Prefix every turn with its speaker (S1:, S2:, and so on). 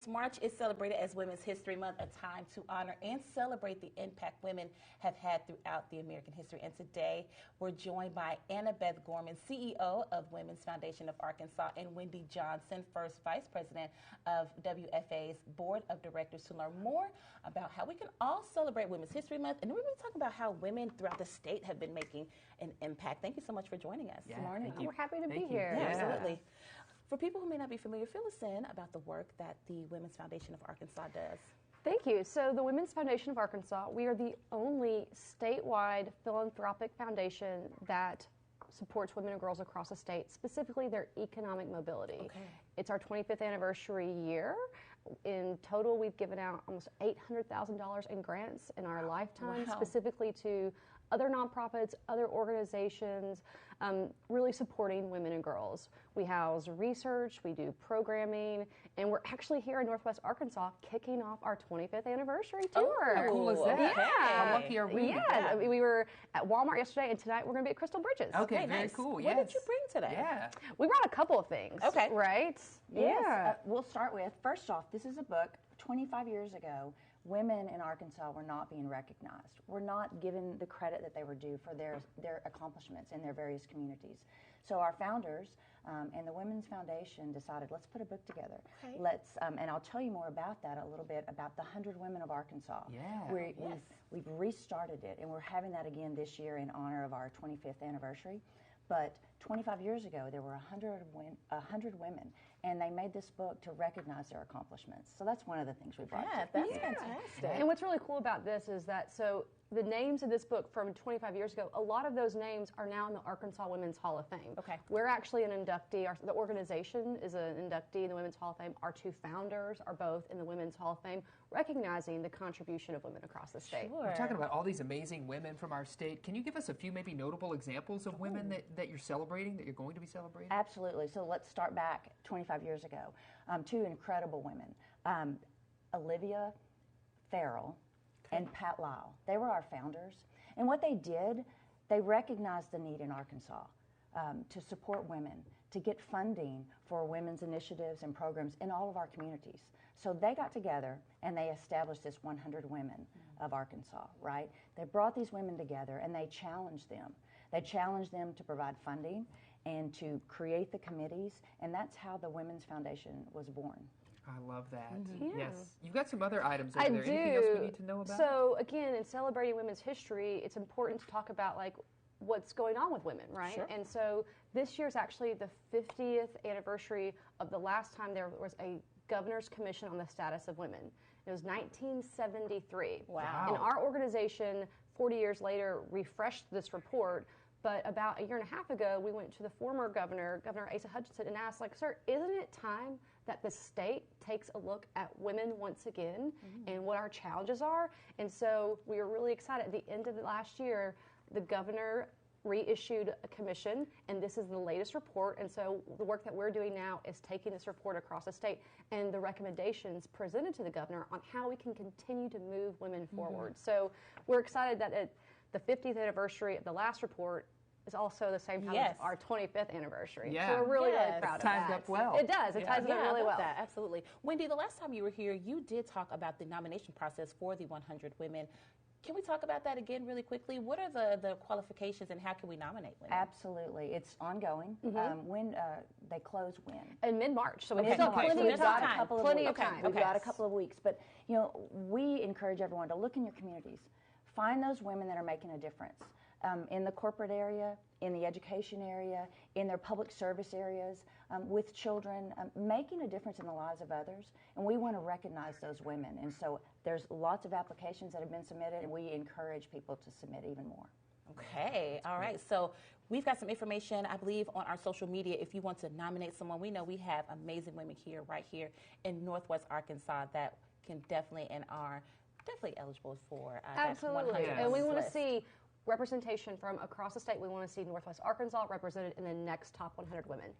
S1: March is celebrated as Women's History Month, a time to honor and celebrate the impact women have had throughout the American history. And today, we're joined by Annabeth Gorman, CEO of Women's Foundation of Arkansas, and Wendy Johnson, First Vice President of WFA's Board of Directors, to learn more about how we can all celebrate Women's History Month. And we're going to talk about how women throughout the state have been making an impact. Thank you so much for joining us.
S2: Yeah,
S1: Good morning.
S2: thank you.
S3: We're happy to be
S2: Thank you.
S3: here.
S1: Yeah,
S2: Yeah.
S1: absolutely. For people who may not be familiar, fill us in about the work that the Women's Foundation of Arkansas does.
S3: Thank you. So the Women's Foundation of Arkansas, we are the only statewide philanthropic foundation that supports women and girls across the state, specifically their economic mobility.
S1: Okay.
S3: It's our 25th anniversary year. In total, we've given out almost $800,000 in grants in our lifetime,
S1: Wow.
S3: specifically to other nonprofits, other organizations, really supporting women and girls. We house research, we do programming, and we're actually here in Northwest Arkansas kicking off our 25th anniversary tour.
S2: How cool is that?
S1: Okay.
S3: Yeah.
S2: How lucky are we?
S3: Yes,
S1: Yeah.
S3: we were at Walmart yesterday, and tonight we're going to be at Crystal Bridges.
S2: Okay,
S1: Okay,
S2: very
S1: nice.
S2: cool.
S1: What
S2: Yes.
S1: did you bring today?
S2: Yeah.
S3: We brought a couple of things.
S1: Okay.
S3: Right?
S4: Yes,
S3: Yeah.
S4: we'll start with, first off, this is a book. 25 years ago, women in Arkansas were not being recognized. Were not given the credit that they were due for their accomplishments in their various communities. So our founders and the Women's Foundation decided, let's put a book together.
S1: Okay.
S4: Let's, and I'll tell you more about that a little bit, about the 100 Women of Arkansas.
S2: Yeah.
S4: We've restarted it, and we're having that again this year in honor of our 25th anniversary. But 25 years ago, there were 100 women, and they made this book to recognize their accomplishments. So that's one of the things we brought.
S1: Yeah,
S4: to
S1: that's
S3: Yeah.
S1: fantastic.
S3: And what's really cool about this is that, so the names of this book from 25 years ago, a lot of those names are now in the Arkansas Women's Hall of Fame.
S1: Okay.
S3: We're actually an inductee. The organization is an inductee in the Women's Hall of Fame. Our two founders are both in the Women's Hall of Fame, recognizing the contribution of women across the state.
S1: Sure.
S2: We're talking about all these amazing women from our state. Can you give us a few maybe notable examples of women that you're celebrating, that you're going to be celebrating?
S4: Absolutely. So let's start back 25 years ago. Two incredible women, Olivia Farrell and Pat Lyle. They were our founders. And what they did, they recognized the need in Arkansas to support women, to get funding for women's initiatives and programs in all of our communities. So they got together and they established this 100 Women of Arkansas, right? They brought these women together and they challenged them. They challenged them to provide funding and to create the committees, and that's how the Women's Foundation was born.
S2: I love that.
S3: Yeah.
S2: Yes. You've got some other items over
S3: I
S2: there.
S3: do.
S2: Anything else we need to know about?
S3: So again, in celebrating women's history, it's important to talk about like what's going on with women, right?
S1: Sure.
S3: And so this year's actually the 50th anniversary of the last time there was a governor's commission on the status of women. It was 1973.
S1: Wow.
S3: And our organization, 40 years later, refreshed this report. But about a year and a half ago, we went to the former governor, Governor Asa Hutchinson, and asked, like, sir, isn't it time that the state takes a look at women once again and what our challenges are? And so we were really excited. At the end of the last year, the governor reissued a commission, and this is the latest report. And so the work that we're doing now is taking this report across the state and the recommendations presented to the governor on how we can continue to move women forward. So we're excited that at the 50th anniversary of the last report is also the same time
S1: Yes.
S3: as our 25th anniversary.
S2: Yeah.
S3: So we're really,
S1: Yes.
S3: really proud of
S2: Timed
S3: that.
S2: up well.
S3: It does. It
S2: Yeah.
S3: ties it up
S1: I
S3: really
S1: love
S3: well.
S1: that. Absolutely. Wendy, the last time you were here, you did talk about the nomination process for the 100 Women. Can we talk about that again really quickly? What are the qualifications and how can we nominate women?
S4: Absolutely. It's ongoing. When they close when?
S3: In mid-March, so
S4: Okay,
S3: we've got
S4: okay, so
S3: plenty
S4: we've
S3: of
S4: got
S3: time.
S4: a couple of
S3: Plenty
S4: weeks.
S3: of time.
S4: We've got a couple of weeks. But, you know, we encourage everyone to look in your communities. Find those women that are making a difference in the corporate area, in the education area, in their public service areas, with children, making a difference in the lives of others. And we want to recognize those women. And so there's lots of applications that have been submitted, and we encourage people to submit even more.
S1: Okay, all right. So we've got some information, I believe, on our social media. If you want to nominate someone, we know we have amazing women here, right here in Northwest Arkansas that can definitely and are definitely eligible for that
S3: Absolutely.
S1: 100
S3: And we want to
S1: list.
S3: see representation from across the state. We want to see Northwest Arkansas represented in the next top 100 women.